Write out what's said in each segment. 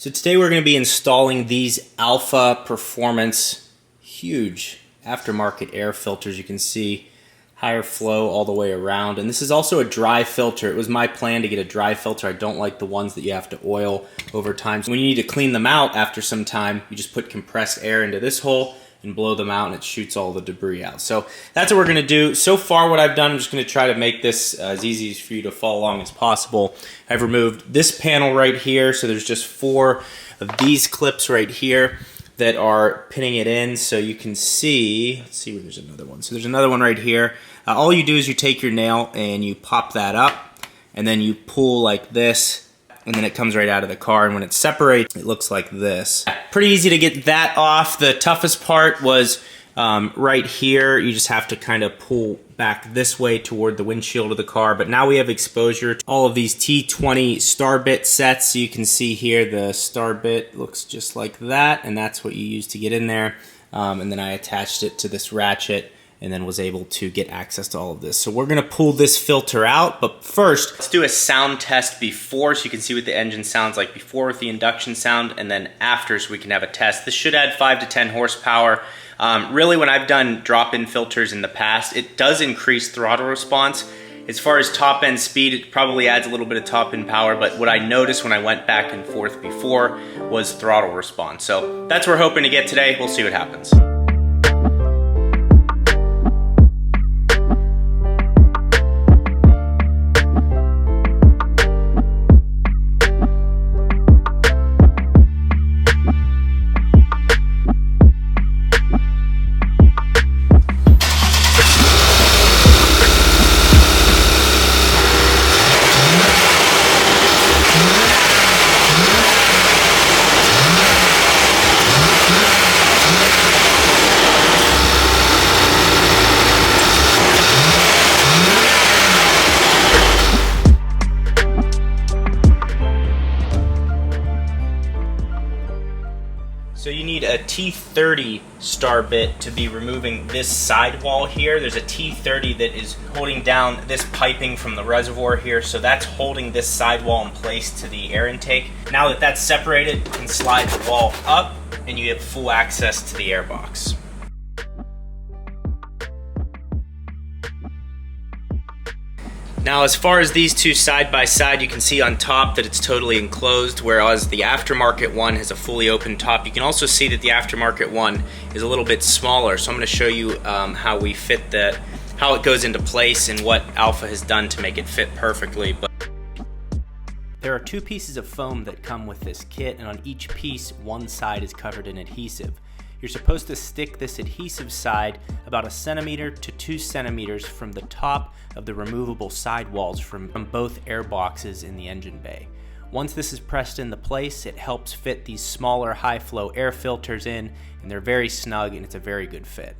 So today we're going to be installing these Alpha Performance huge aftermarket air filters. You can see higher flow all the way around, and this is also a dry filter. It was my plan to get a dry filter. I don't like the ones that you have to oil over time. So when you need to clean them out after some time, you just put compressed air into this hole and blow them out, and it shoots all the debris out. So that's what we're going to do. So far what I've done, I'm just going to try to make this as easy for you to follow along as possible. I've removed this panel right here, so there's just 4 of these clips right here that are pinning it in, so you can see, let's see where there's another one. So there's another one right here. All you do is you take your nail and you pop that up, and then you pull like this, and then it comes right out of the car, and when it separates, it looks like this. Pretty easy to get that off. The toughest part was right here. You just have to kind of pull back this way toward the windshield of the car, but now we have exposure to all of these T20 star bit sets. So you can see here the star bit looks just like that, and that's what you use to get in there. And then I attached it to this ratchet and then was able to get access to all of this. So we're gonna pull this filter out, but first, let's do a sound test before so you can see what the engine sounds like before with the induction sound, and then after so we can have a test. This should add 5 to 10 horsepower. Really, when I've done drop-in filters in the past, it does increase throttle response. As far as top-end speed, it probably adds a little bit of top-end power, but what I noticed when I went back and forth before was throttle response. So that's what we're hoping to get today. We'll see what happens. So you need a T30 star bit to be removing this sidewall here. There's a T30 that is holding down this piping from the reservoir here, so that's holding this sidewall in place to the air intake. Now that that's separated, you can slide the wall up and you have full access to the airbox. Now, as far as these two side by side, you can see on top that it's totally enclosed, whereas the aftermarket one has a fully open top. You can also see that the aftermarket one is a little bit smaller. So I'm going to show you how we fit how it goes into place and what Alpha has done to make it fit perfectly. But there are 2 pieces of foam that come with this kit, and on each piece, one side is covered in adhesive. You're supposed to stick this adhesive side about 1 centimeter to 2 centimeters from the top of the removable sidewalls from both air boxes in the engine bay. Once this is pressed into place, it helps fit these smaller high flow air filters in, and they're very snug and it's a very good fit.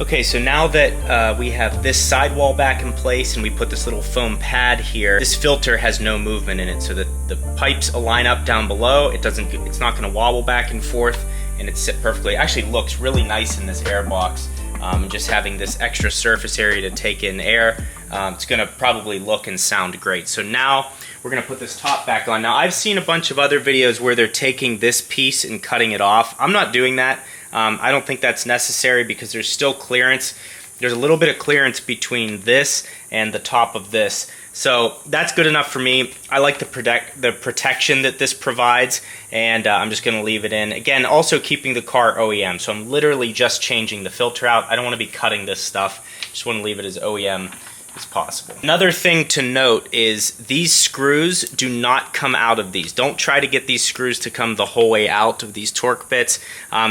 Okay, so now that we have this sidewall back in place and we put this little foam pad here, this filter has no movement in it, so that the pipes align up down below. It's not going to wobble back and forth, and it's sit perfectly. It actually looks really nice in this air box, and just having this extra surface area to take in air, it's going to probably look and sound great. So now we're going to put this top back on. Now, I've seen a bunch of other videos where they're taking this piece and cutting it off. I'm not doing that. I don't think that's necessary because there's still clearance. There's a little bit of clearance between this and the top of this. So that's good enough for me. I like the protection that this provides, and I'm just going to leave it in. Again, also keeping the car OEM. So I'm literally just changing the filter out. I don't want to be cutting this stuff. Just want to leave it as OEM as possible. Another thing to note is these screws do not come out of these. Don't try to get these screws to come the whole way out of these torque bits.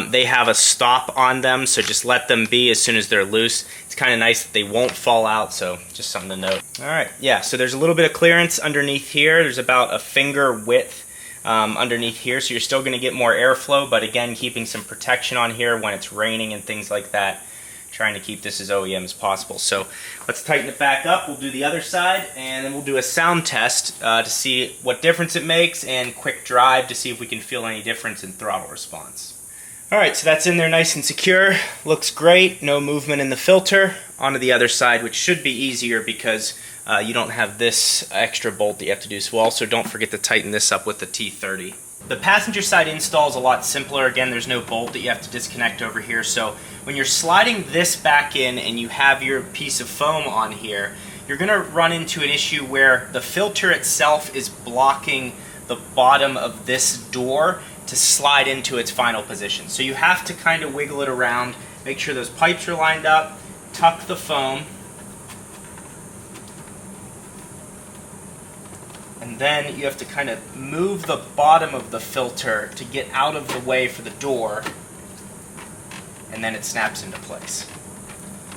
They have a stop on them, so just let them be as soon as they're loose. It's kind of nice that they won't fall out, so just something to note. Alright, yeah, so there's a little bit of clearance underneath here. There's about a finger width underneath here, so you're still going to get more airflow, but again, keeping some protection on here when it's raining and things like that. Trying to keep this as OEM as possible. So let's tighten it back up. We'll do the other side, and then we'll do a sound test to see what difference it makes, and quick drive to see if we can feel any difference in throttle response. All right, so that's in there nice and secure. Looks great, no movement in the filter. Onto the other side, which should be easier because you don't have this extra bolt that you have to do. So also don't forget to tighten this up with the T30. The passenger side install is a lot simpler. Again, there's no bolt that you have to disconnect over here. So when you're sliding this back in and you have your piece of foam on here, you're gonna run into an issue where the filter itself is blocking the bottom of this door to slide into its final position. So you have to kind of wiggle it around, make sure those pipes are lined up, tuck the foam, and then you have to kind of move the bottom of the filter to get out of the way for the door, and then it snaps into place.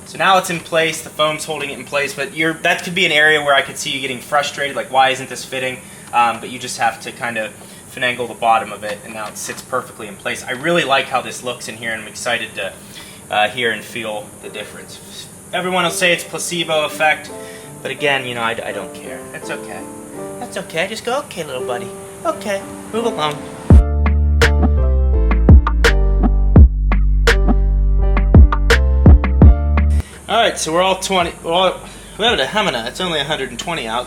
So now it's in place, the foam's holding it in place, but that could be an area where I could see you getting frustrated, like why isn't this fitting? But you just have to kind of finagle the bottom of it, and now it sits perfectly in place. I really like how this looks in here, and I'm excited to hear and feel the difference. Everyone will say it's placebo effect, but again, you know, I don't care. That's okay. That's okay. Just go, okay, little buddy. Okay, move along. Alright, so we're all 20, it's only 120 out.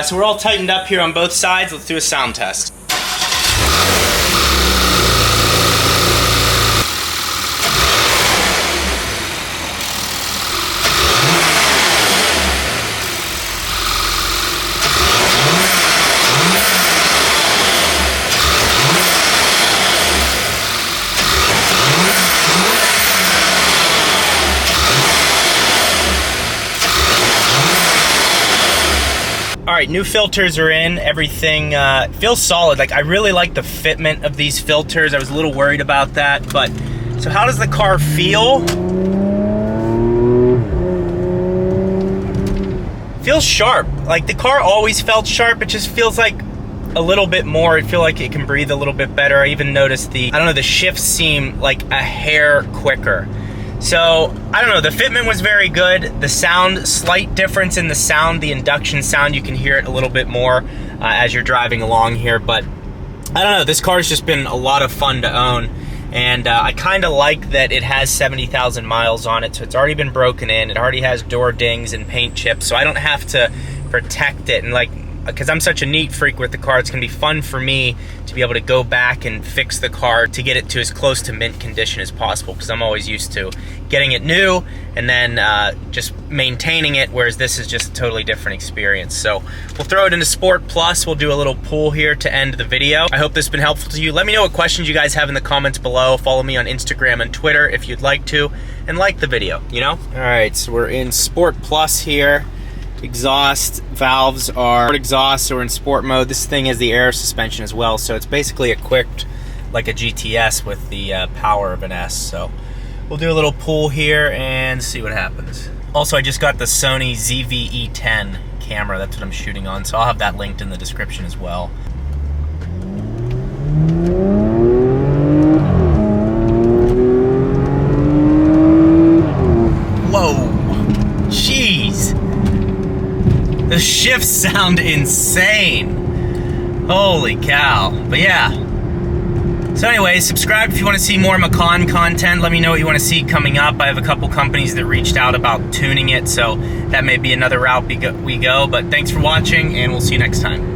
So we're all tightened up here on both sides. Let's do a sound test. Alright, new filters are in, everything feels solid. Like, I really like the fitment of these filters. I was a little worried about that, but so how does the car feel? Feels sharp. Like, the car always felt sharp, it just feels like a little bit more. I feel like it can breathe a little bit better. I even noticed the shifts seem like a hair quicker. So, I don't know, the fitment was very good. The sound, slight difference in the sound, the induction sound, you can hear it a little bit more as you're driving along here, but I don't know, this car's just been a lot of fun to own, and I kind of like that it has 70,000 miles on it, so it's already been broken in, it already has door dings and paint chips, so I don't have to protect it, and like, because I'm such a neat freak with the car, it's gonna be fun for me to be able to go back and fix the car to get it to as close to mint condition as possible, because I'm always used to getting it new and then just maintaining it, whereas this is just a totally different experience. So we'll throw it into Sport Plus. We'll do a little pull here to end the video. I hope this has been helpful to you. Let me know what questions you guys have in the comments below. Follow me on Instagram and Twitter if you'd like to, and like the video, you know? All right, so we're in Sport Plus here. Exhaust valves are exhaust, so we're in sport mode. This thing has the air suspension as well, so it's basically equipped like a GTS with the power of an S. So we'll do a little pull here and see what happens. Also, I just got the Sony ZV-E10 camera. That's what I'm shooting on, so I'll have that linked in the description as well. Whoa, jeez. The shifts sound insane. Holy cow. But yeah. So anyway, subscribe if you want to see more Macan content. Let me know what you want to see coming up. I have a couple companies that reached out about tuning it, so that may be another route we go. But thanks for watching, and we'll see you next time.